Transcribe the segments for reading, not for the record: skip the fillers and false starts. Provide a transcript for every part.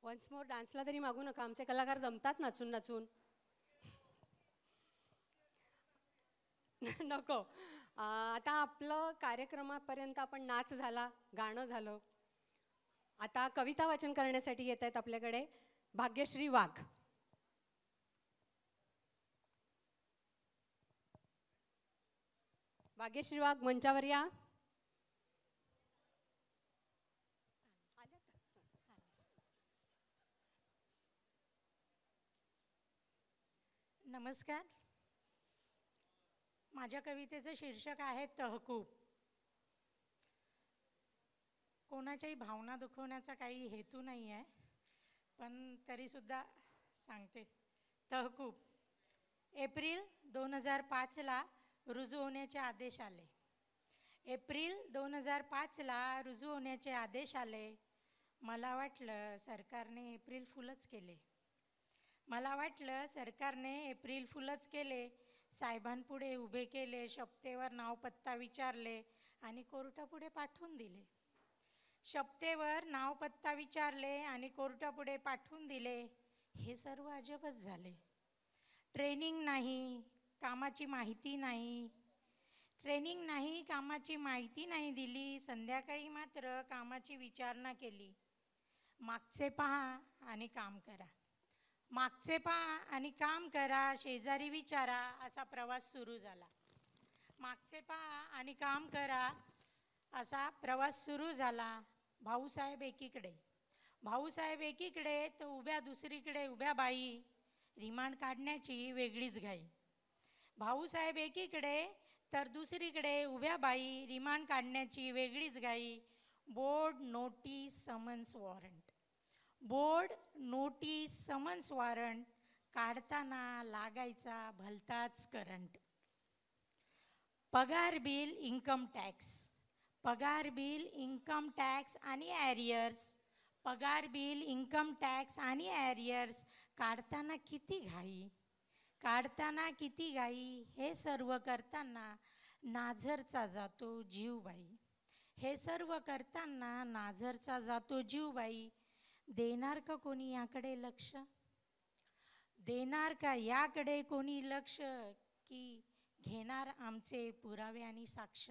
Once more डान्सला तरी मागू नका, आमचे कलाकार दमतात नाचून नाचून. नको. आता आपलं कार्यक्रमापर्यंत आपण नाच झाला, गाणं झालं. आता कविता वाचन करण्यासाठी येत आहेत आपल्याकडे भाग्यश्री वाघ. भाग्यश्री वाघ मंचावर या. नमस्कार. माझ्या कवितेचं शीर्षक आहे तहकूब. कोणाच्याही भावना दुखवण्याचा काही हेतू नाही आहे, पण तरीसुद्धा सांगते. तहकूब. एप्रिल 2005ला रुजू होण्याचे आदेश आले. एप्रिल 2005ला रुजू होण्याचे आदेश आले. मला वाटलं सरकारने एप्रिल फुलच केले. मला वाटलं सरकारने एप्रिल फुलच केले. साहेबांपुढे उभे केले, शपथेवर नाव पत्ता विचारले आणि कोर्टापुढे पाठवून दिले. शपथेवर नाव पत्ता विचारले आणि कोर्टापुढे पाठवून दिले. हे सर्व अजबच झाले. ट्रेनिंग नाही, कामाची माहिती नाही. ट्रेनिंग नाही, कामाची माहिती नाही दिली, संध्याकाळी मात्र कामाची विचारणा केली. मागचे पहा आणि काम करा, मागचे पहा आणि काम करा, शेजारी विचारा, असा प्रवास सुरू झाला. मागचे पहा आणि काम करा असा प्रवास सुरू झाला. भाऊसाहेब एकीकडे, भाऊसाहेब एकीकडे तर दुसरीकडे उभ्या बाई, रिमांड काढण्याची वेगळीच घाई. भाऊसाहेब एकीकडे तर दुसरीकडे उभ्या बाई, रिमांड काढण्याची वेगळीच घाई. Board notice summons warrant, board notice summons warrant काढताना लागायचा भलताच करंट. पगार बिल, इन्कम टॅक्स, पगार बिल, इन्कम टॅक्स आणि ॲरियर्स, पगार बिल, इन्कम टॅक्स आणि ॲरियर्स काढताना किती घाई, काढताना किती घाई. हे सर्व करताना नाझरचा जातो जीव बाई, हे सर्व करताना नाझरचा जातो जीव बाई. देणार का कोणी याकडे लक्ष, देणार का याकडे कोणी लक्ष, की घेणार आमचे पुरावे आणि साक्ष.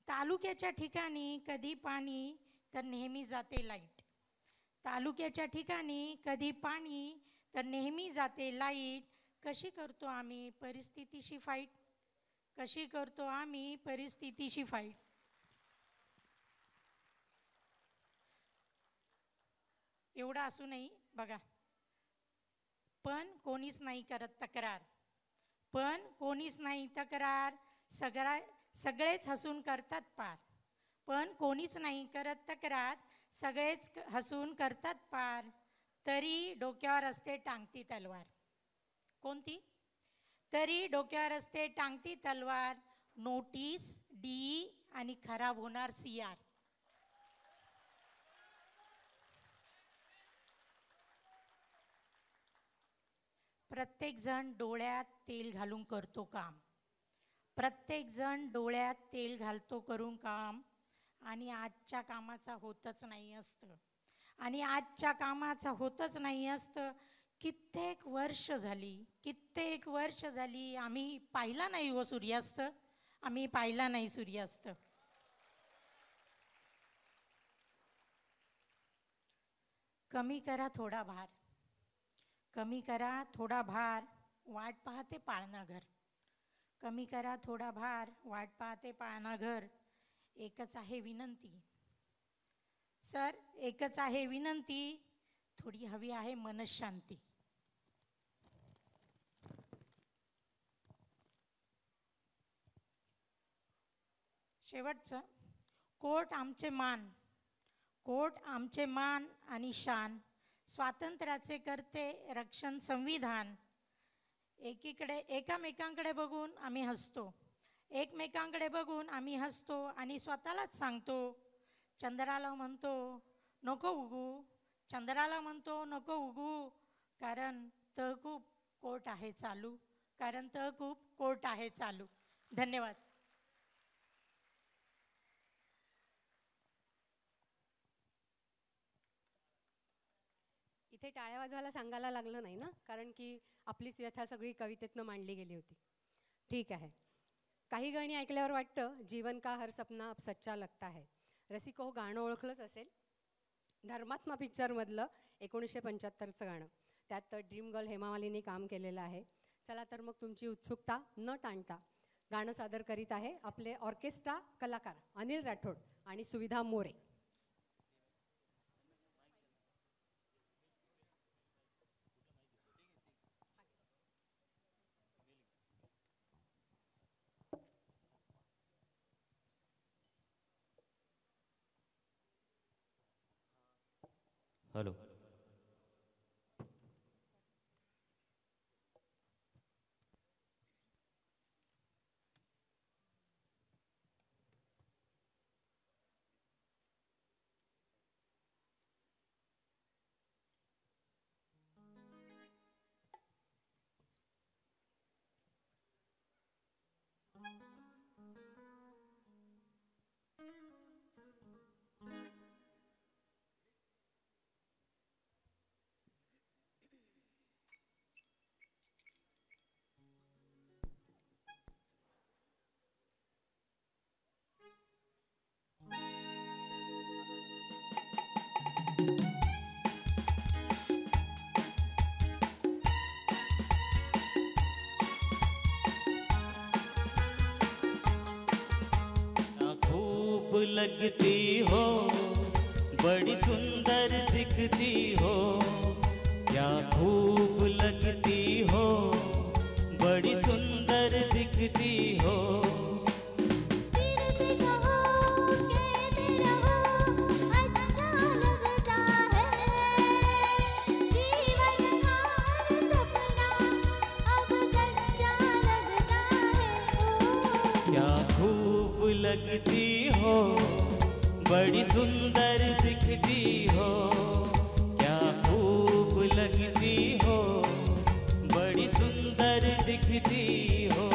तालुक्याच्या ठिकाणी कधी पाणी तर नेहमी जाते लाईट, तालुक्याच्या ठिकाणी कधी पाणी तर नेहमी जाते लाईट. कशी करतो आम्ही परिस्थितीशी फाईट, कशी करतो आम्ही परिस्थितीशी फाईट. एवढं असूनही बघा, पण कोणीच नाही करत तक्रार, पण कोणीच नाही तक्रार. सगळेच हसून करतात पार, पण कोणीच नाही करत तक्रार, सगळेच हसून करतात पार. तरी डोक्यावर असते टांगती तलवार, कोणती तरी डोक्यावर असते टांगती तलवार. नोटीस, डी आणि खराब होणार CR. प्रत्येक जण डोळ्यात तेल घालून करतो काम, प्रत्येक जण डोळ्यात तेल घालतो करून काम. आणि आजच्या कामाचा होतच नाही असतं, आणि आजच्या कामाचा होतच नाही असतं. कित्येक वर्ष झाली, कित्येक वर्ष झाली आम्ही पाहिला नाही हो सूर्यास्त, आम्ही पाहिला नाही सूर्यास्त. कमी करा थोडा भार, कमी करा थोडा भार, वाट पाहते पाळणा घर. कमी करा थोडा भार, वाट पाहते पाळणा घर. एकच आहे विनंती सर, एकच आहे विनंती, थोडी हवी आहे मनशांती. शेवटचं, कोर्ट आमचे मान, कोर्ट आमचे मान आणि शान, स्वातंत्र्याचे करते रक्षण संविधान. एकीकडे एकमेकांकडे बघून आम्ही हसतो, एकमेकांकडे बघून आम्ही हसतो आणि स्वतःलाच सांगतो. चंद्राला म्हणतो नको उगू, चंद्राला म्हणतो नको उगू, कारण तहकूब कोर्ट आहे चालू, कारण तहकूब कोर्ट आहे चालू. धन्यवाद. इथे टाळ्या वाजवायला सांगायला लागलं नाही ना, कारण की आपलीच व्यथा सगळी कवितेतनं मांडली गेली होती. ठीक आहे. काही गाणी ऐकल्यावर वाटतं जीवन का हर सपना अब सच्चा लगता है. रसिको हो गाणं ओळखलंच असेल, धर्मात्मा पिक्चरमधलं 1975चं गाणं. त्यात ड्रीम गर्ल हेमा मालिनी काम केलेलं आहे. चला तर मग तुमची उत्सुकता न टाळता गाणं सादर करीत आहे आपले ऑर्केस्ट्रा कलाकार अनिल राठोड आणि सुविधा मोरे. हॅलो. खूब लगती हो, बड़ी सुंदर दिखती हो, क्या खूब लगती हो, बड़ी सुंदर दिखती हो। फिर से कहो कहते रहो अच्छा लगता है, जीवन का हर सपना अब सच्चा लगता है। क्या खूब लगती हो, बड़ी सुंदर दिखती हो, क्या खूब लगती हो, बड़ी सुंदर दिखती हो।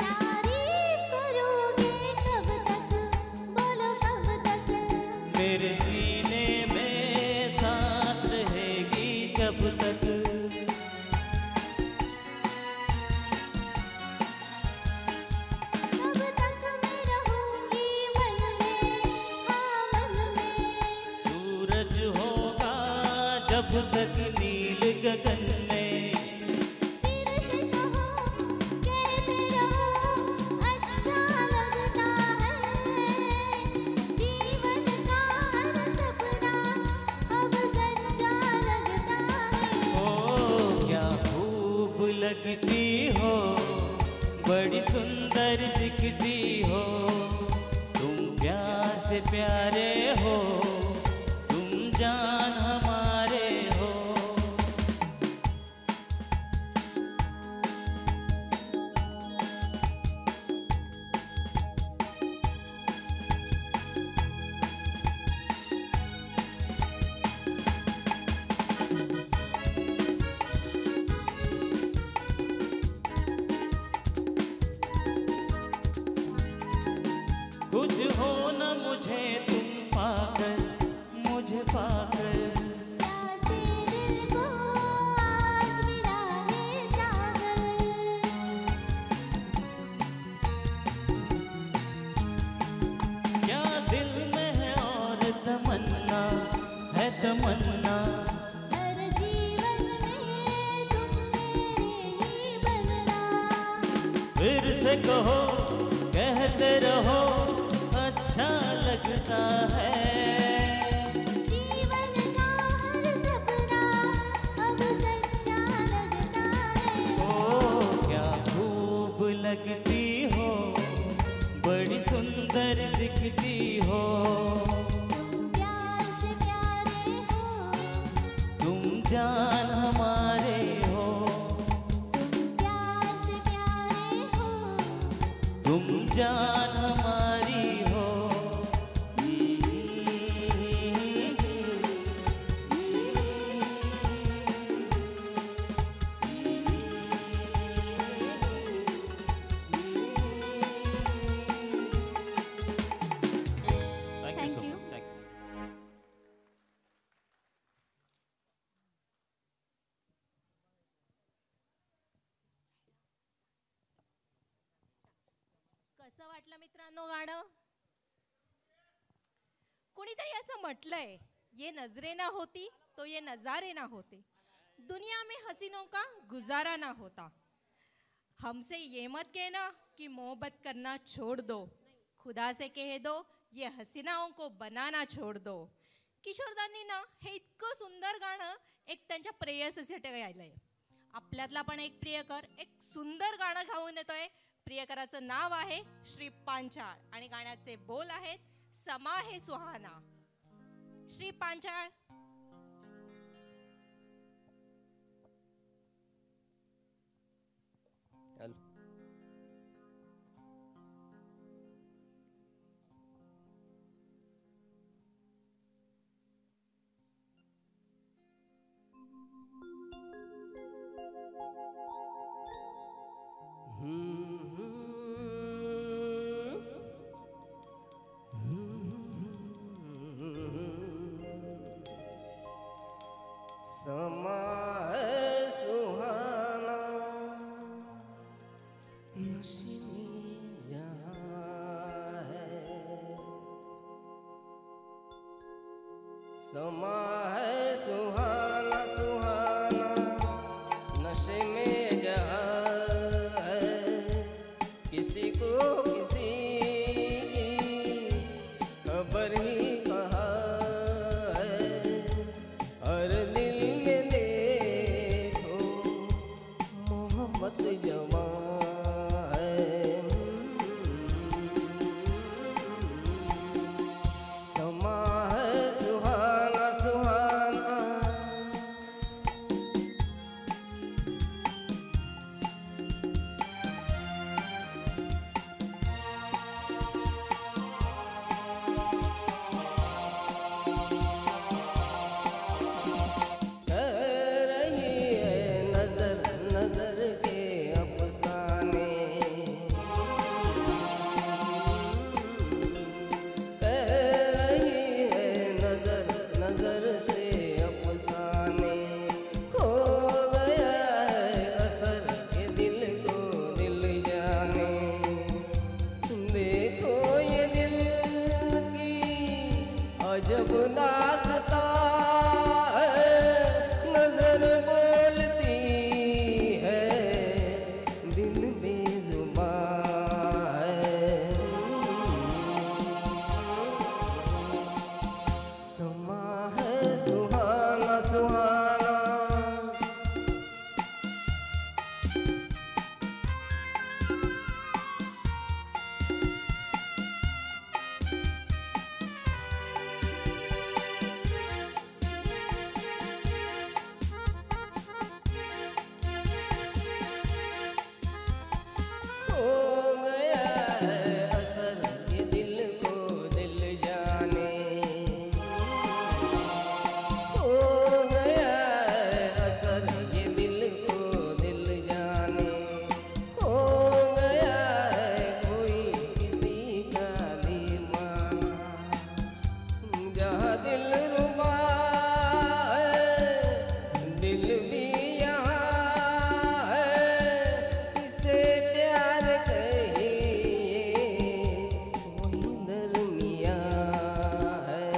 तारीफ करोगे कब तक, बोलो कब तक, मेरे सीने में सांस रहेगी जब तक। कब तक मैं रहूंगी मन में, हाँ मन में। सूरज होगा जब तक नील गगन में। फिर से कहो कहते रहो अच्छा लगता है, जीवन का हर सपना अब सच्चा लगता है। ओ क्या खूब लगती हो, बड़ी सुंदर दिखती हो, तुम प्यार से प्यारे हो, तुम जान हमारे हो। कुछ हो न मुझे तुम पाकर, मुझे पाकर। प्यासे दिल को आज मिला है सागर, क्या दिल में है और तमन्ना, है तमन्ना। हर जीवन में तुम मेरे ही बनना। फिर से कहो कहते रहो अच्छा लगता है, जीवन का हर सपना अब सच्चा लगता है। ओ क्या खूब लगती हो, बड़ी सुंदर दिखती हो, तुम प्यार से प्यारे हो, तुम जान हमारे हो, तुम प्यार से प्यारे हो, तुम जान हमारी हो। Thank you. Thank you. कसं वाटलं मित्रांनो गाणं? कोणीतरी असं म्हटलंय, ये नजरे ना होती तो ये नजारे ना होते, दुनिया में हसीनों का गुजारा ना होता, हमसे ये मत कहना कि मोहब्बत करना छोड़ दो, खुदा से कह दो ये हसीनाओं को बनाना छोड़ दो. किशोरदांनी ना हे इतकं सुंदर गाणं एक त्यांच्या प्रेयसीसाठी गायलंय. आपल्यातला पण एक प्रियकर एक सुंदर गाणं गाऊन येतोय. प्रियकराचं नाव आहे श्री पांचाळ आणि गाण्याचे बोल आहेत समा है सुहाना. श्री पांचाळ. समा है सुहाना सुहाना नशे में जहाँ है किसी को किसी की खबर ही कहाँ है हर दिल में देखो मोहब्बत जमा है समा है सुहाना सुहाना कह रही है नजर नजर के अफसाने कह रही है नजर नजर से अफसाने खो गया है असर ये दिल को दिल जाने देखो ये दिल की अजब दास्तां है नजर बोलती है दिल बेजुबां है समा है सुहाना सुहाना हो गया है असर ये दिल को दिल जाने हो गया है असर ये दिल को दिल जाने हो गया है कोई किसी का दीवाना जहाँ दिल रुबा है दिल भी यहाँ है इसे प्यार कहिए वही दरमिया है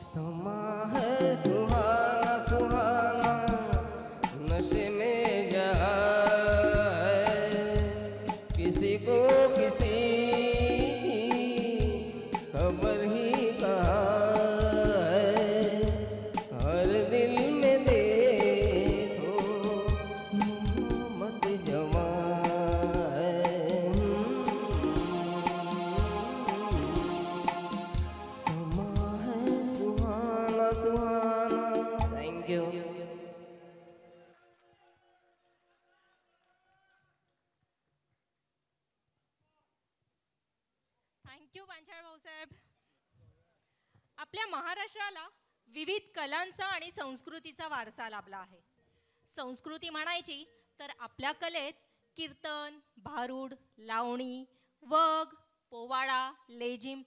समा है सुहाना सुहाना नशे में जहाँ है किसी को किसी की खबर ही कहाँ है हर दिल में देखो मोहब्बत जमा है समा है सुहाना सुहाना thank you thank you Panchal Bhausaheb. आपल्या महाराष्ट्राला विविध कलांचा आणि संस्कृतीचा वारसा लाभला आहे. संस्कृती म्हणायची तर आपल्या कलेत कीर्तन, भारूड, लावणी, वग, पोवाडा, लेझिम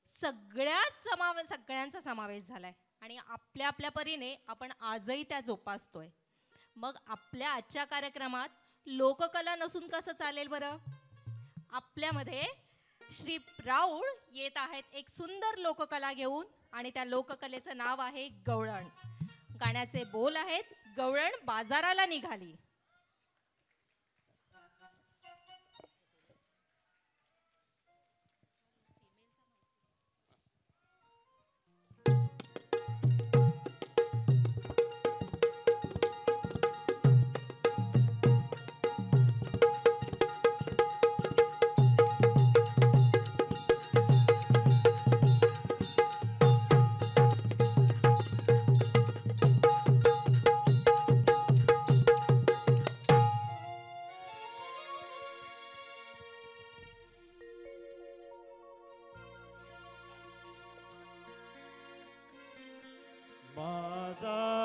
सगळ्यांचा समावेश झालाय आणि आपल्या आपल्या परीने आपण आजही त्या जोपासतोय. मग आपल्या आजच्या कार्यक्रमात लोककला नसून कसं चालेल बरं? आपल्यामध्ये श्री राऊळ येत आहेत एक सुंदर लोककला घेऊन आणि त्या लोककलेचं नाव आहे गवळण. गाण्याचे बोल आहेत गवळण बाजाराला निघाली.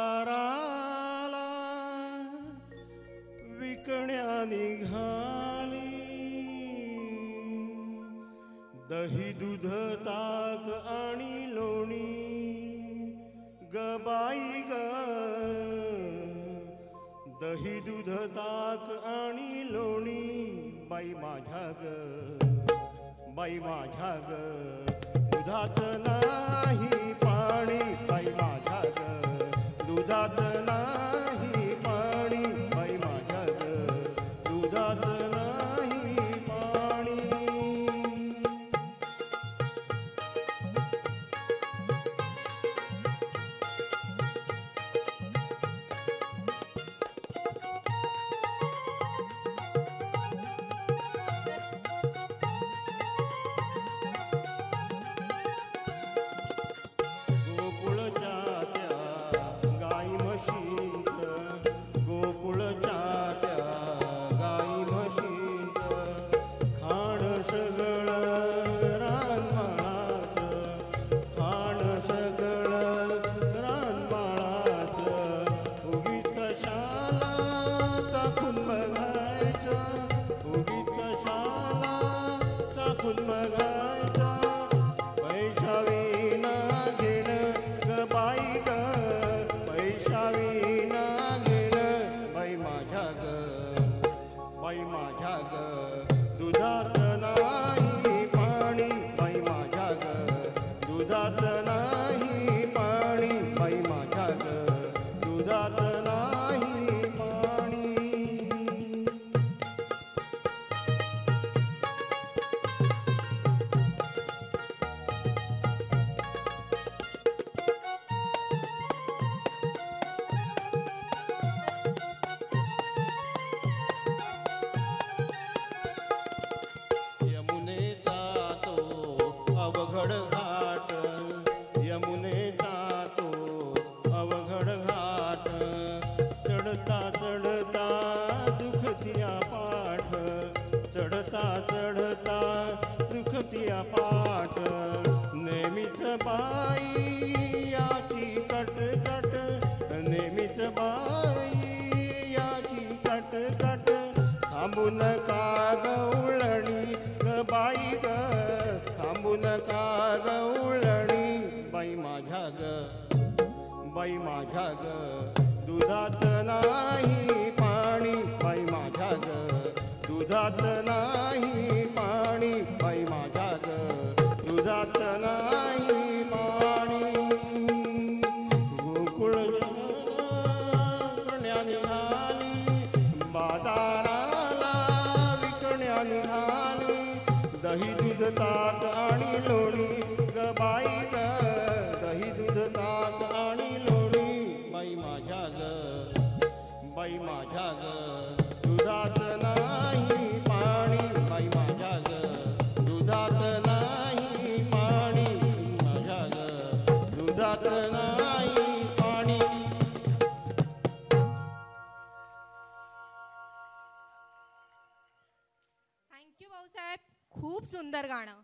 बाजाराला विकण्या निघाली दही दूध ताक आणि लोणी गबाई ग दही दूध ताक आणि लोणी बाई माझ्या ग बाई माझ्या ग दुधात नाही पाणी बाई माझ्या ग दुधात नाही पाणी बाई माझ्या ग दुधात नाही पाणी. गोकुळच्या त्या गाई म्हशींत गोकुळच्या त्या गाई म्हशींत खाण सगळं रानमाळाचं खाण सगळं रानमाळाचं उगीच कशाला चाखून बघायचं उगीच कशाला चाखून बघायचं पैसा विना घेणं ग बाई ग पैसा विना घेणं बाई माझ्या ग दुधात नाही पाणी बाई माझ्या ग दुधात नाही पाणी बाई माझ्या ग दुधात नाही पाणी. यमुनेचा तो अवघड घाट यमुनेचा तो अवघड घाट चढता चढता दुखतिया पाठ चढता चढता दुखतिया पाठ नेहमीच बाई याची कटकट नेहमीच बाई याची कटकट थांबू नका गवळणी ग बाई ग थांबू नका गवळणी बाई माझ्या ग दुधात नाही पाणी बाई माझ्या ग दुधात नाही पाणी बाई माझ्या ग दुधात नाही पाणी. गोकुळ निघाली बाजाराला विकण्या निघाली दही दूध ताक आणि लोणी ग बाई ग दही दूध ताक आणि लोणी बाई माझ्या ग दुधात नाही पाणी बाई माझ्या ग दुधात नाही पाणी माझ्या ग दुधात नाही पाणी. थँक्यू भाऊसाहेब, खूप सुंदर गाणं.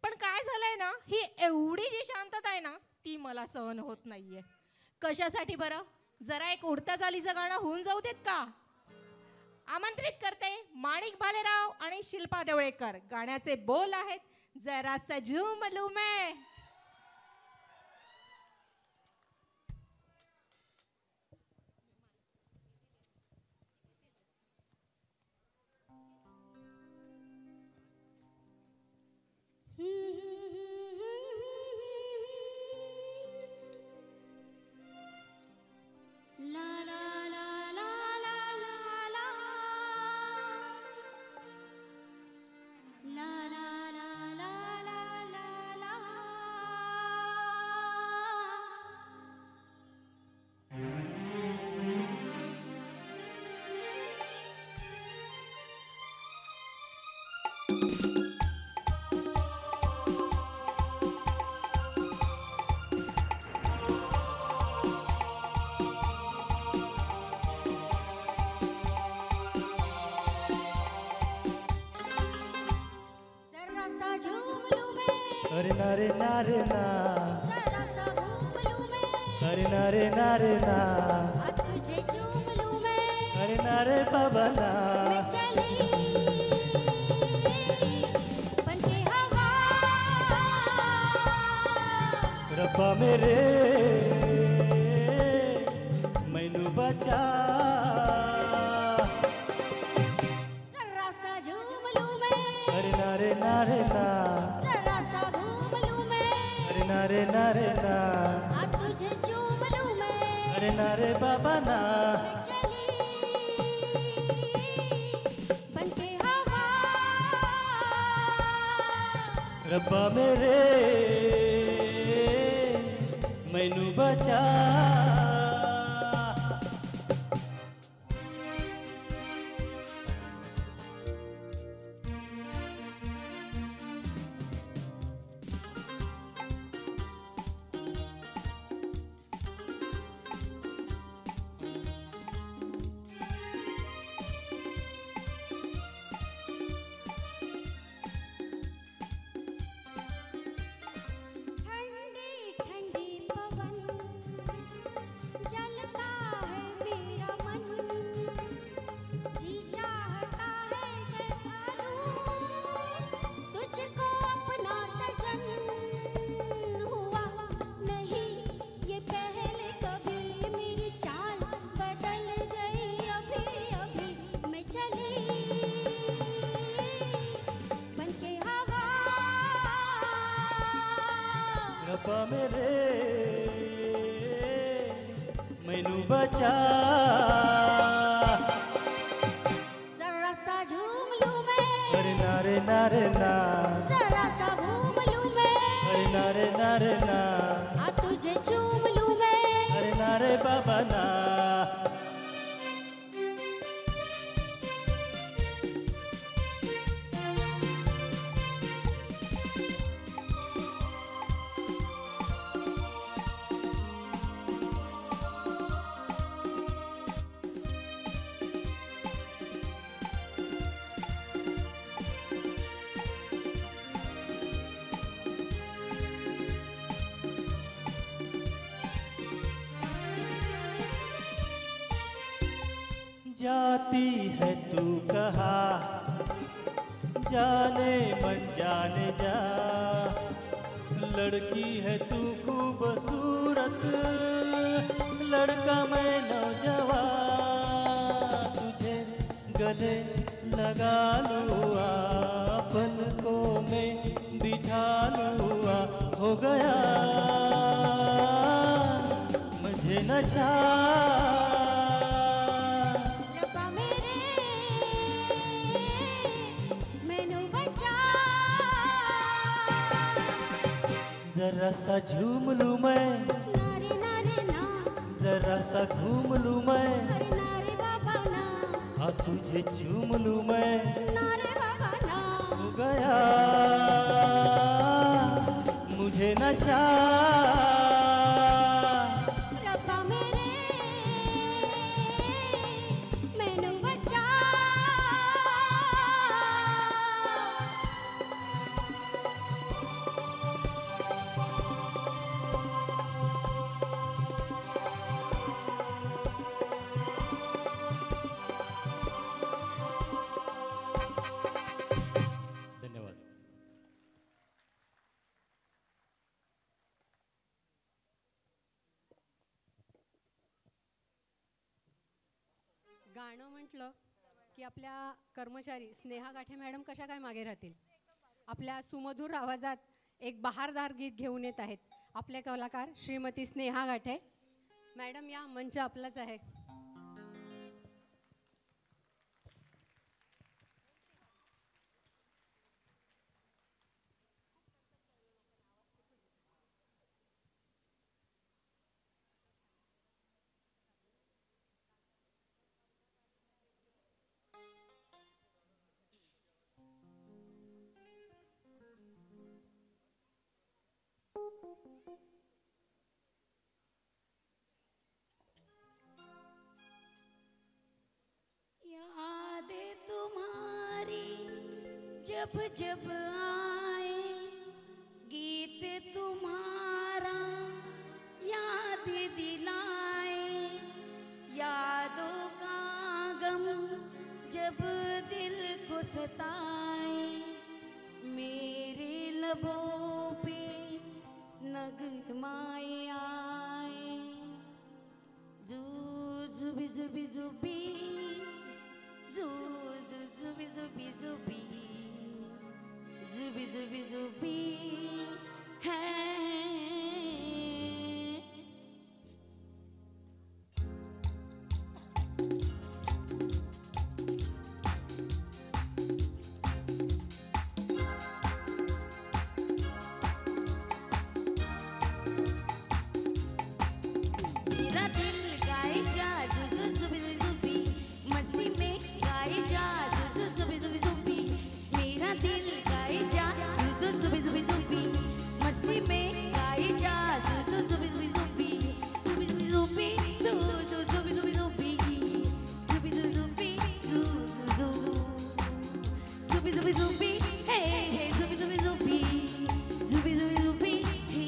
पण काय झालंय ना, ही एवढी जी शांतता आहे ना ती मला सहन होत नाहीये. कशासाठी बरं? जरा एक उडत्या चालीचं गाणं होऊन जाऊ देत का? आमंत्रित करते माणिक भालेराव आणि शिल्पा देवळेकर. गाण्याचे बोल आहेत जरा सजू मलू मैं. ला ला ला ला ला ला ला ला ला ला ला ला ला. अरे ना रे ना रे ना जरा सा घूम लूं मैं, अरे ना रे ना रे ना हाथ तुझे चूम लूं मैं, अरे ना रे बाबा ना मैं चली बनके हवा, रब्बा मेरे मैनू बचा जरा सा झूम लूं मैं, अरे ना रे ना रे ना ना रे बाबा ना मैं चली बनके हवा रब्बा मेरे मैनू बचा ठंडी ठंडी पवन जलता है मेरा मन जी चाहता है कैसा दूं तुझको अपना सजन हुआ नहीं ये पहले कभी मेरी चाल बदल गई अभी अभी मैं चली बनके हवा रब्बा मेरे मैनू बचा जरा सा झूम लूं मैं अरे ना रे ना रे ना जरा सा घूम लूं मैं अरे ना रे ना रे ना आ तुझे चूम लूं मैं अरे ना रे बाबा ना जाती है तू कहा जाने मन जाने जा लड़की है तू खूबसूरत लड़का मैं नौजवान तुझे गले लगा लूँ अपन को मैं बिठा लूँ हो गया मुझे नशा रब्बा मेरे मैनू बचा जरा सा झूम लूँ मैं नारे नारे ना जरा सा घूम लूँ मैं अरे नारे बाबा ना आ तुझे चूम लूँ मैं नारे बाबा ना हो गया मुझे नशा रब्बा मेरे मैनू बचा धन्यवाद गाणं म्हटलं की आपल्या कर्मचारी स्नेहा गाठे मॅडम कशा काय मागे राहतील आपल्या सुमधुर आवाजात एक बहारदार गीत घेऊन येत आहेत आपले कलाकार श्रीमती स्नेहा गाठे मॅडम या मंच आपलाच आहे यादें तुम्हारी जब जब आए गीत तुम्हारा याद दिलाए यादों का गम जब दिल को सताए मेरे लबों पे नगमाए आए जू जुबी जुबी जुबी जू जू जुबी जुबी जुबी जुबी जुबी जुबी है मेरा दिल गाए जा जुजु जुबी जुबी मस्ती में गाए जा जुजु जुबी जुबी जुबी मेरा दिल गाए जा जुजु जुबी जुबी जुबी मस्ती में गाए जा जुजु जुबी जुबी जुबी जुबी जुबी जुबी जुजु जुबी जुबी जुबी जुबी जुबी जुबी जुजु जुबी जुबी जुबी हे हे जुबी जुबी जुबी जुबी जुबी जुबी हे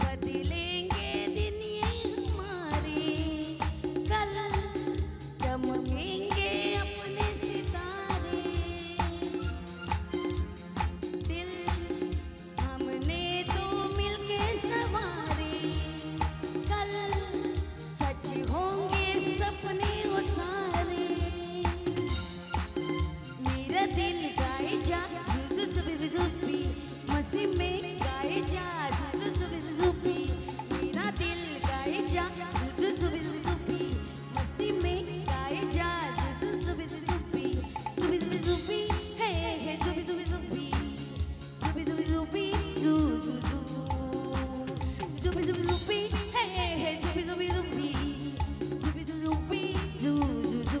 बदलेंगे दिन ये हमारे कल चमकेंगे अपने सितारे दिल हमने तो मिलके संवारे कल सच होंगे सपने वो सारे मेरा दिल गाए जा जुजु जुबी जुबी मस्ती में गाए जा जुजु जुबी जुबी मेरा दिल गाए जा जुजु जुबी जुबी मस्ती में गाए जा जुजु जुबी जुबी जुबी जुबी जुबी हे हे जुबी जुबी जुबी जुबी जुबी जुबी जु जु जु जुबी जुबी जुबी हे हे जुबी जुबी जुबी जुबी जुबी जुबी जु जु जु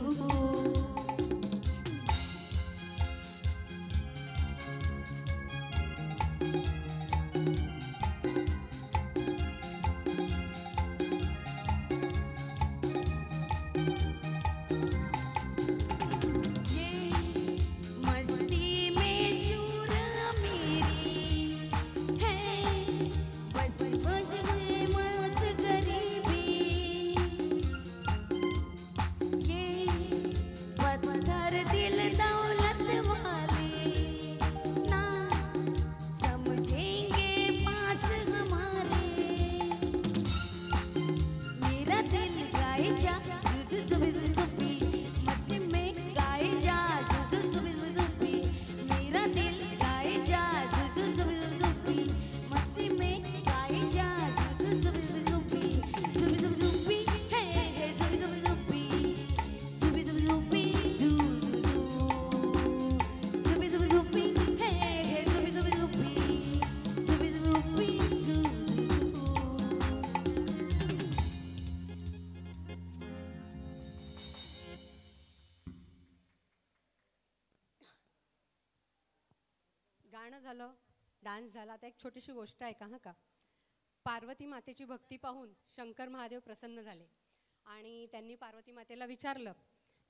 मस्ती में चूर मेरी है बस मुझे मौत गरीबी ये पत्थर दिल दौलत वाले ना समझेंगे पास हमारे मेरा दिल गाए जा जुजु जुबी जुबी मस्ती में गाए जा जुजु जुबी जुबी मेरा दिल गाए जा जुजु जुबी जुबी मस्ती में गाए जा जुजु जुबी जुबी जुबी जुबी जुबी हे हे जुबी जुबी जुबी जुबी जुबी जुबी जु जु जुबी जुबी जुबी हे हे जुबी जुबी जुबी जुबी जुबी जुबी जु जु गाणं झालं, डान्स झाला. आता एक छोटीशी गोष्ट आहे का हां का. पार्वती मातेची भक्ती पाहून शंकर महादेव प्रसन्न झाले आणि त्यांनी पार्वती मातेला विचारलं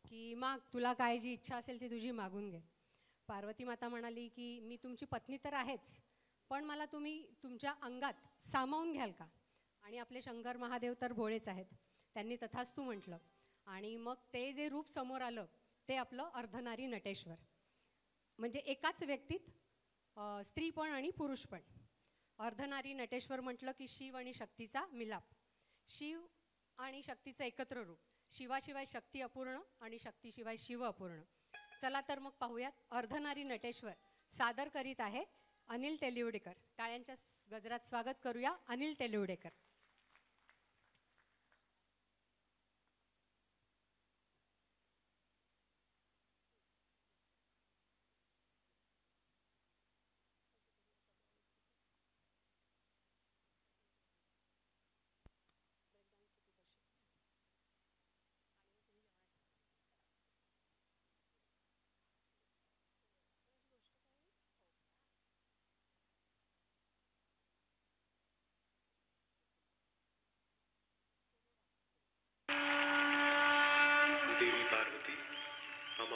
की माग तुला काय जी इच्छा असेल ती तुझी मागून घे. पार्वती माता म्हणाली की मी तुमची पत्नी तर आहेच, पण मला तुम्ही तुमच्या अंगात सामावून घ्याल का. आणि आपले शंकर महादेव तर भोळेच आहेत. त्यांनी तथास्तू म्हटलं आणि मग ते जे रूप समोर आलं ते आपलं अर्धनारी नटेश्वर. म्हणजे एकाच व्यक्तीत स्त्री पण आणि पुरुष पण. अर्धनारी नटेश्वर म्हटलं की शिव आणि शक्तीचा मिलाप. शिव आणि शक्तीचं एकत्र रूप. शिवाशिवाय शक्ती अपूर्ण आणि शक्तीशिवाय शिव अपूर्ण. चला तर मग पाहूयात अर्धनारी नटेश्वर सादर करीत आहे अनिल तेलिवडेकर. टाळ्यांच्या गजरात स्वागत करूया अनिल तेलिवडेकर.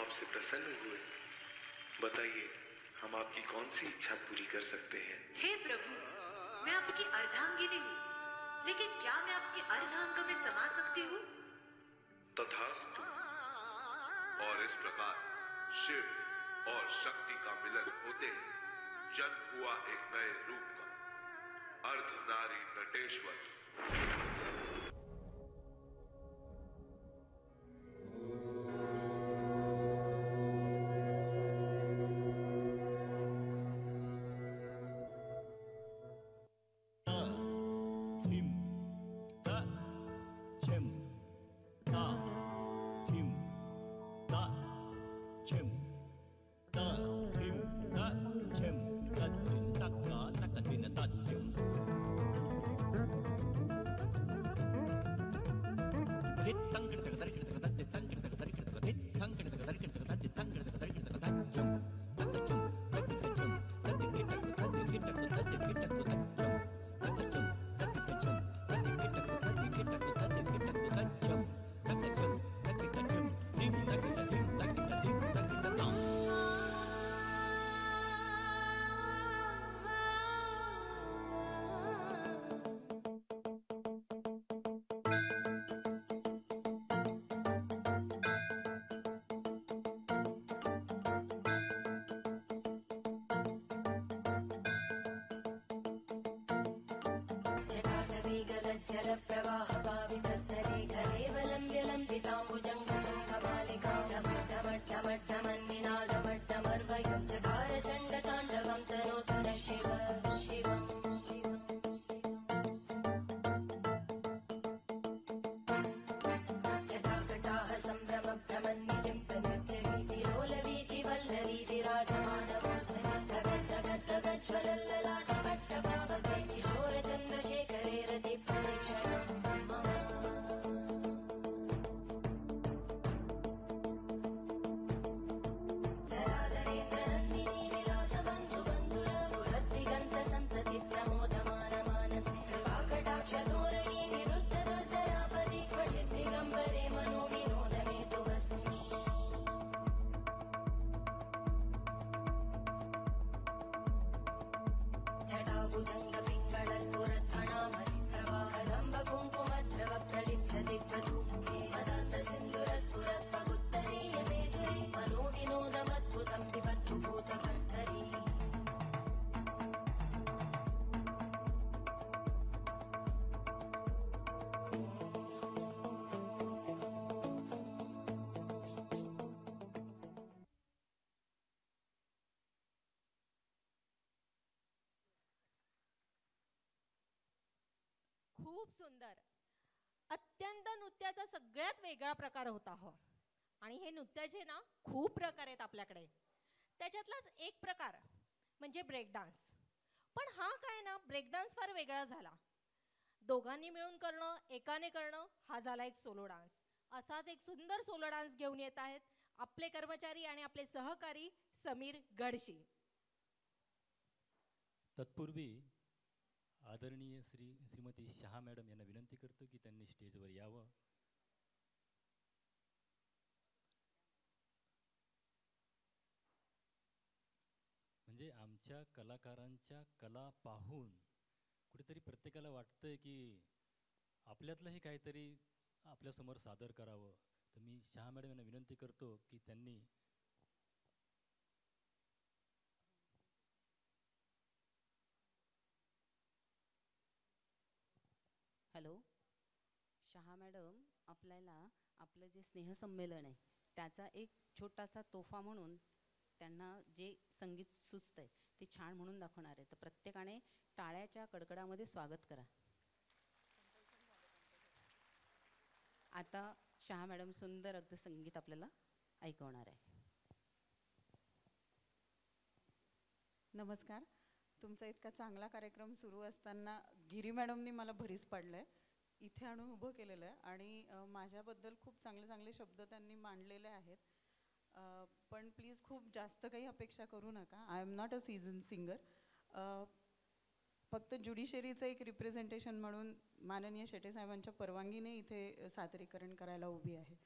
आपसे प्रसन्न हुए। बताइए हम आपकी कौन सी इच्छा पूरी कर सकते हैं? हे प्रभु, मैं आपकी अर्धांगिनी हूँ, लेकिन क्या मैं आपके अर्धांग में समा सकती हूँ? तथास्तु। और इस प्रकार शिव और शक्ति का मिलन होते ही जन्म हुआ एक नए रूप का, अर्धनारी नटेश्वर। खूप सुंदर. अत्यंत नृत्याचा सगळ्यात वेगळा प्रकार होता हो. आणि हे नृत्याचे ना खूप प्रकार आहेत आपल्याकडे. त्याच्यातलाच एक प्रकार म्हणजे ब्रेक डान्स. पण हा काय ना ब्रेक डान्स फार वेगळा झाला. दोघांनी मिळून करणं, एकाने करणं हा झाला एक सोलो डान्स. असाच एक सुंदर सोलो डान्स घेऊन येत आहेत आपले कर्मचारी आणि आपले सहकारी समीर गडशी. तत्पूर्वी आदरणीय श्रीमती शहा मॅडम यांना विनंती करतो की त्यांनी स्टेजवर यावं. म्हणजे आमच्या कलाकारांच्या कला पाहून कुठेतरी प्रत्येकाला वाटतंय की आपल्यातलंही काहीतरी आपल्यासमोर सादर करावं. तर मी शहा मॅडम यांना विनंती करतो की त्यांनी हॅलो शहा मॅडम, आपल्याला आपलं जे स्नेहसंमेलन आहे त्याचा एक छोटासा तोफा म्हणून त्यांना जे संगीत सुचतंय ते छान म्हणून दाखवणार आहे. तर प्रत्येकाने टाळ्याच्या कडकडामध्ये स्वागत करा. आता शहा मॅडम सुंदर अगदी संगीत आपल्याला ऐकवणार आहे. नमस्कार. तुमचा इतका चांगला कार्यक्रम सुरू असताना गिरी मॅडमनी मला भरीस पाडलं आहे, इथे आणून उभं केलेलं आहे आणि माझ्याबद्दल खूप चांगले चांगले शब्द त्यांनी मांडलेले आहेत. पण प्लीज खूप जास्त काही अपेक्षा करू नका. I am not a season singer. फक्त ज्युडिशरीचं एक रिप्रेझेंटेशन म्हणून माननीय शेटे साहेबांच्या परवानगीने इथे सादरीकरण करायला उभी आहे.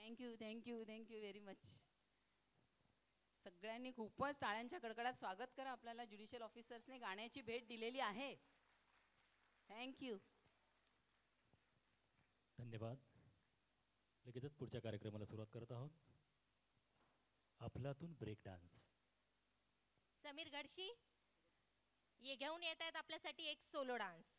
Thank you thank you thank you very much. सगळ्यांनी खूपच टाळ्यांच्या कडकडात स्वागत करा. आपल्याला ज्युडिशियल ऑफिसर्सने गाण्याची भेट दिलेली आहे. थँक्यू. धन्यवाद. लगेचच पुढच्या कार्यक्रमाला सुरुवात करत आहोत. अफलातून ब्रेक डान्स. समीर गडशी ये घेऊन येत आहेत आपल्यासाठी एक सोलो डान्स.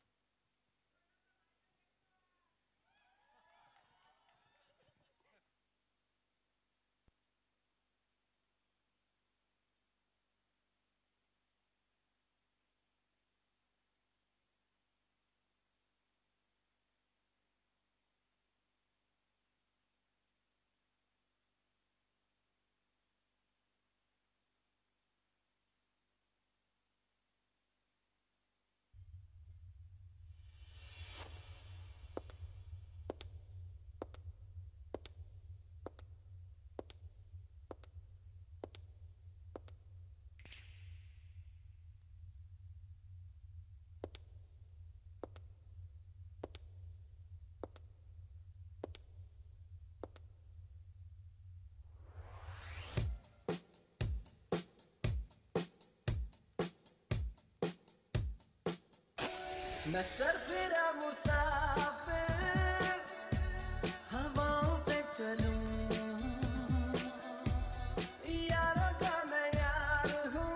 मैं सरफिरा मुसाफिर हवाओं पे चलूं, यारों का मैं यार हूँ,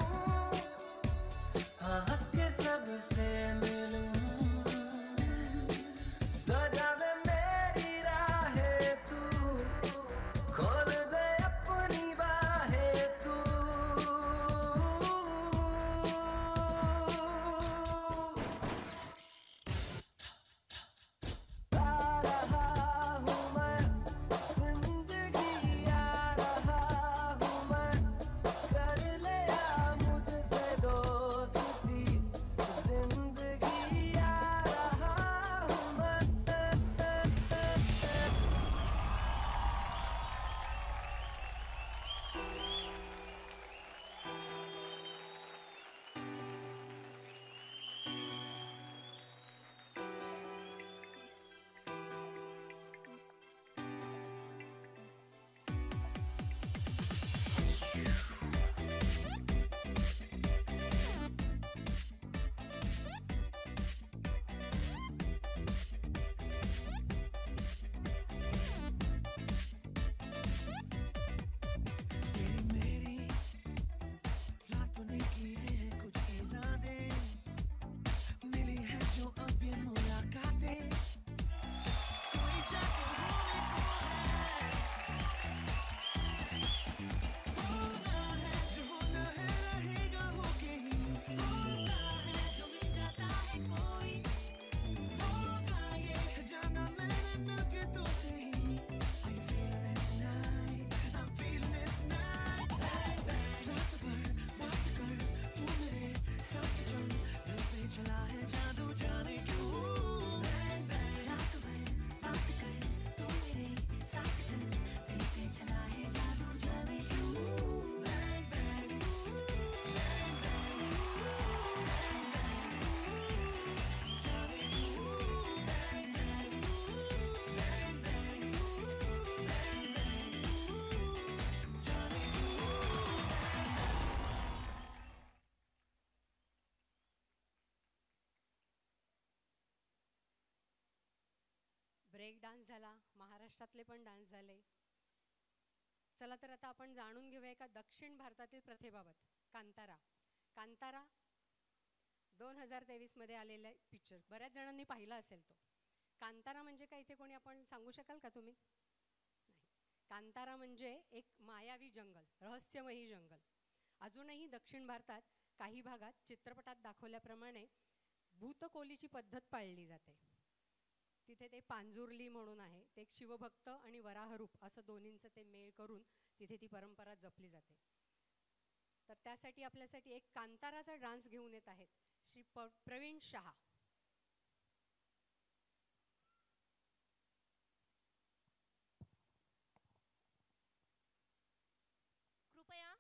हाँ हंस के सबसे मिलूं. सजा दे मेरी राहें तू, खोल दे अपनी बाहें तू. ब्रेक डान्स झाला, महाराष्ट्रातले पण डान्स झाले. चला तर आता आपण जाणून घेऊया एका दक्षिण भारतातील प्रथेबाबत. कांतारा. कांतारा 2023 मध्ये आलेला पिक्चर, बऱ्याच जणांनी पाहिला असेल तो. कांतारा म्हणजे काय इथे कोणी आपण सांगू शकाल का तुम्ही? नाही. कांतारा म्हणजे एक मायावी जंगल, रहस्यमयी जंगल. अजूनही दक्षिण भारतात काही भागात चित्रपटात दाखवल्याप्रमाणे भूतकोलीची पद्धत पाळली जाते. तिथे ते पांजुर्ली म्हणून आहे, ते एक शिवभक्त आणि वराहरूप असं दोन्हींचं ते मेळ करून तिथे ती परंपरा जपली जाते. तर त्यासाठी आपल्यासाठी एक कांताराचा डान्स घेऊन येत आहेत श्री प्रवीण शहा. कृपया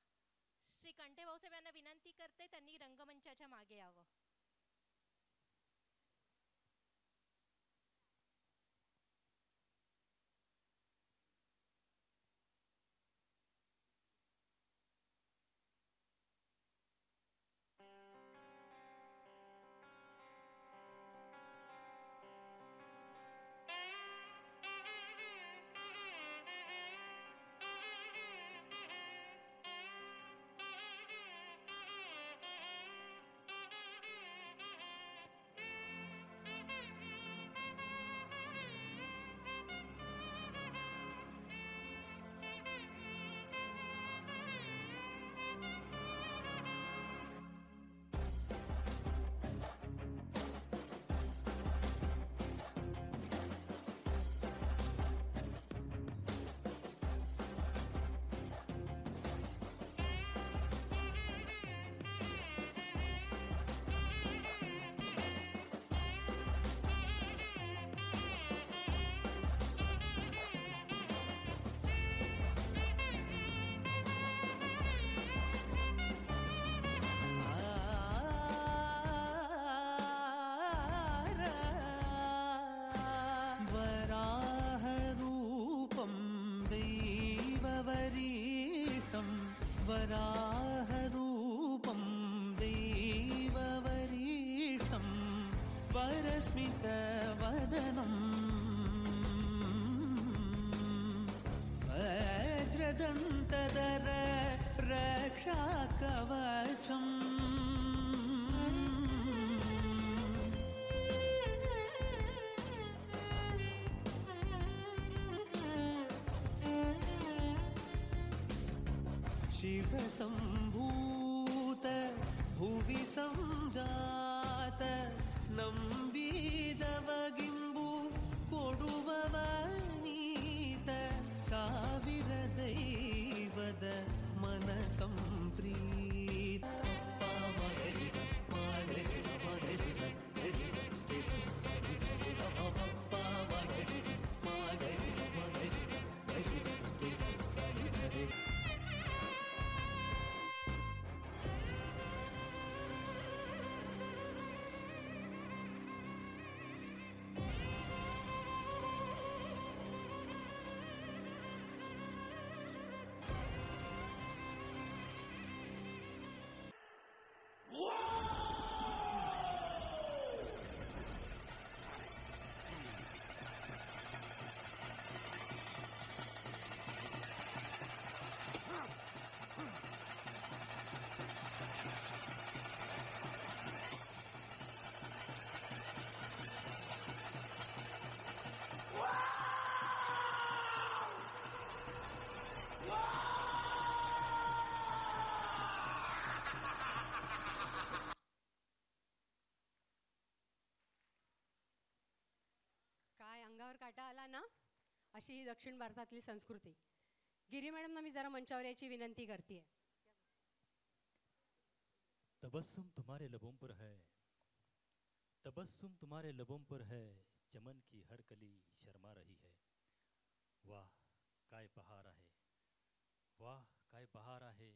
श्री कंठे भाऊसाहेब यांना विनंती करते त्यांनी रंगमंचाच्या मागे यावं. वराहरूपं दैववरीशं वरस्मितवदनं वज्रदन्तधर रक्षाकवचम् शिवसम्भूत भुवि संजात नम्बिदवगिम्बु कोडुववनीत ಸಾವಿರ ದೈವದ ಮನಸಂಪ್ರೀತ काय अंगावर काटा आला ना, अशी ही दक्षिण भारतातली संस्कृती. गिरी मॅडमना मी जरा मंचावर याची विनंती करते. तबस्सुम तुम्हारे लबों पर है, तबस्सुम तुम्हारे लबों पर है, चमन की हर कली शर्मा रही है. वाह काय बहार आहे, वाह काय बहार आहे.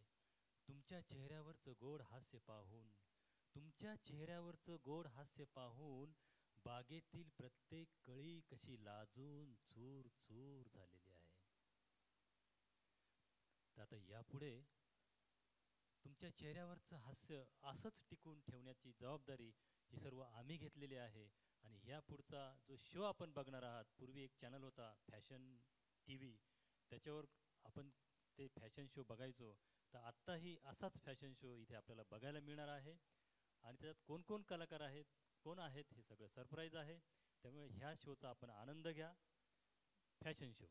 तुमच्या चेहऱ्यावरचं गोड हास्य पाहून, तुमच्या चेहऱ्यावरचं गोड हास्य पाहून बागेतील प्रत्येक कळी कशी लाजून चूर चूर झालेली आहे. तर आता यापुढे तुमच्या चेहऱ्यावरचं हास्य असंच टिकून ठेवण्याची जबाबदारी ही सर्व आम्ही घेतलेली आहे. आणि या पुढचा जो शो आपण बघणार आहात, पूर्वी एक चॅनल होता फॅशन TV, त्याच्यावर आपण ते फॅशन शो बघायचो. तर आत्ताही असाच फॅशन शो इथे आपल्याला बघायला मिळणार आहे. आणि त्याच्यात कोण कोण कलाकार आहेत, कोण आहेत, हे सगळं सरप्राईज आहे. त्यामुळे ह्या शोचा आपण आनंद घ्या. Fashion show.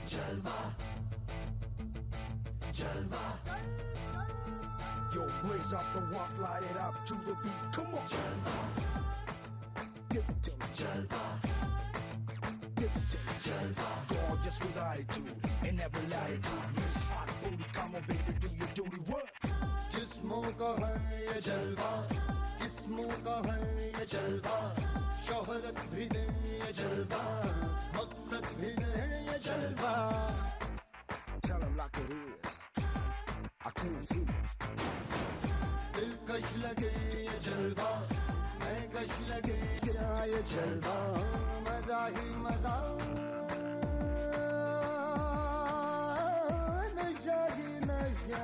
Jalwa, Jalwa. Yo, blaze up the walk, light it up to the beat. Come on, Jalwa. Give it to me, Jalwa. Give it to me, Jalwa. Gorgeous with attitude in every latitude. Miss hot booty, come on, baby, do your duty work. जिस्मों का है ये जलवा, किस्मों का है ये जलवा, शोहरत भी दे ये जलवा, मकसद भी दे ये जलवा. Tell him like it is. I can't hear. दिलकश लगे ये जलवा, मैं कश लगे क्या ये जलवा, मजा ही मजा, नशा ही नशा.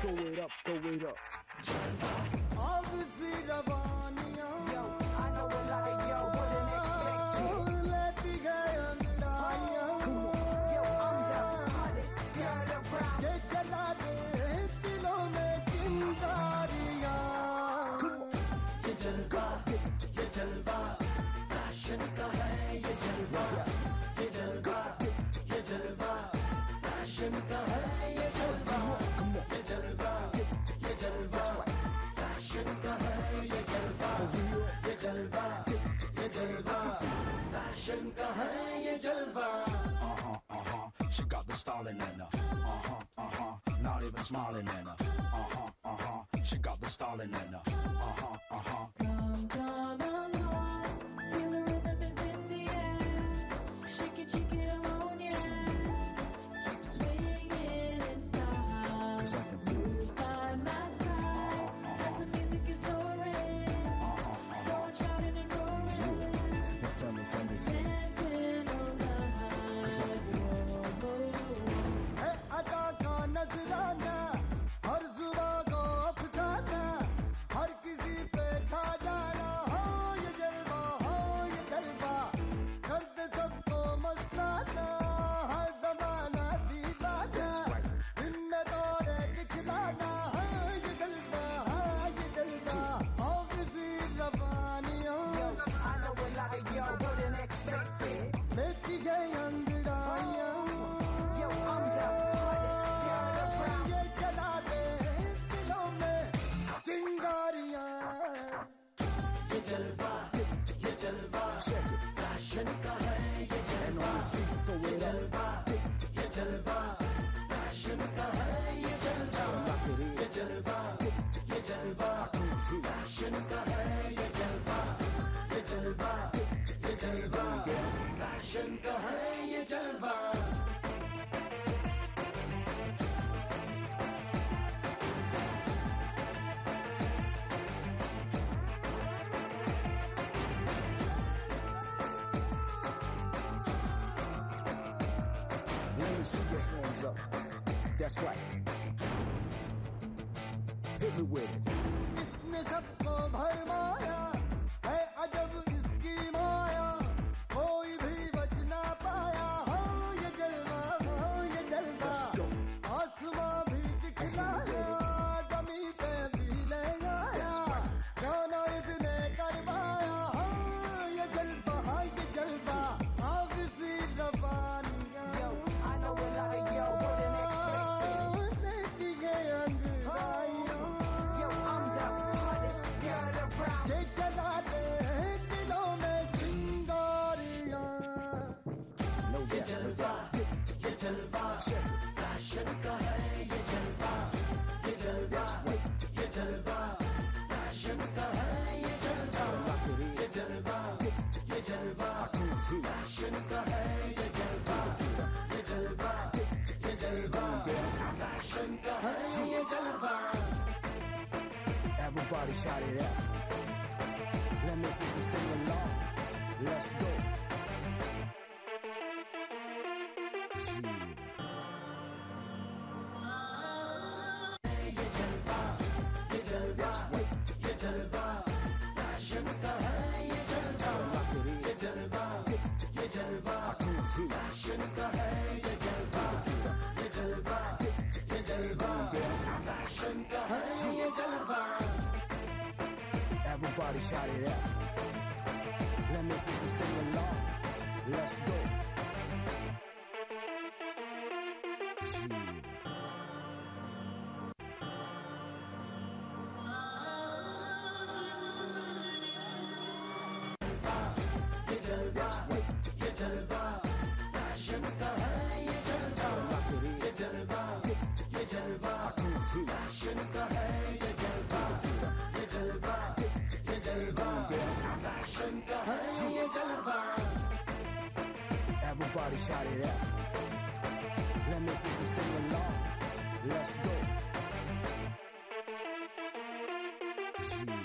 Throw it up, throw it up. आग सी रवानियां, I know it like yo, wouldn't expect it. लेती गए अंगड़ाइयां. I'm the hottest girl around. ये जला दे दिलों में चिंगारियां. ये जलवा, ये जलवा, फैशन का है ये जलवा. ये जलवा, ये जलवा, फैशन का है ये जलवा. ये जलवा, ये जलवा, फैशन का है ये जलवा. ये जलवा, ये जलवा, फैशन का है ये जलवा. She got the style in her. Not even smiling in her. She got the style in her. Come, come along, feel the rhythm is in the air. Shake it alone, yeah. Keep swinging in style. 'Cause I can feel it. Move by my side as the music is soaring. Going shouting and roaring, Now tell me, can you hear? dancing on the high. है अदा का नजराना, हर जुबा को अफसाना, हर किसी पे छा जाना. हो ये जलवा, हो ये जलवा, कर दे सबको मस्ताना. है ज़माना दीवाना, दिन में दौरे दिखलाना. है ये जलवा, है ये जलवा, हो किसी रवानियों. I know it like yo, wouldn't expect it. लेती गई अंगड़ाइयां. Yo, I'm the hottest girl around. ये जला दे दिलों में चिंगारियां. ये जलवा, ये जलवा, Check it. फैशन का है ये And जलवा. on your feet, throw ये it up. जलवा, ये जलवा, फैशन का है ये जलवा. Tell 'em like it is. ये जलवा, ये जलवा, I can't hear. फैशन का है ये जलवा. ये जलवा, ये जलवा, फैशन का है ये जलवा. Let me see your hands up. That's right. Hit me with it. इसने सबको भरमाया, है अजब इसकी माया, कोई भी बच ना पाया. हो ये जलवा, हो ये जलवा, Let's go. आसमां भी दिखलाया, ज़मीं पे भी ले आया. That's right. गाना इसने करवाया. हो ये जलवा, हो ये जलवा, आग सी रवानियां. I know it like yo, wouldn't expect it. लेती गई अंगड़ाइयां. Yo, I'm the hottest girl around. ये जला दे दिलों में चिंगारियां. No doubt, no doubt. ये जलवा, Check it. फैशन का है ये जलवा. ये जलवा, That's right. ये जलवा, फैशन का है ये जलवा. Tell 'em like it is. ये जलवा, ये जलवा, I can't hear. फैशन का है ये जलवा. ये जलवा, ये जलवा, फैशन का है ये जलवा. Everybody shout it out. Let me hear you sing along. Let's go. That's right. ये जलवा, फैशन का है ये जलवा. Tell 'em like it is. ये जलवा, ये जलवा, I can't hear. फैशन का है ये जलवा. ये जलवा, ये जलवा, फैशन का है ये जलवा. Everybody shout it out. Let me hear you sing along. Let's go. heat. Fashion का है ये जलवा, ये जलवा, ये जलवा, फैशन का है ये जलवा. Everybody shout it out. Let me hear you sing along. Let's go. Yeah.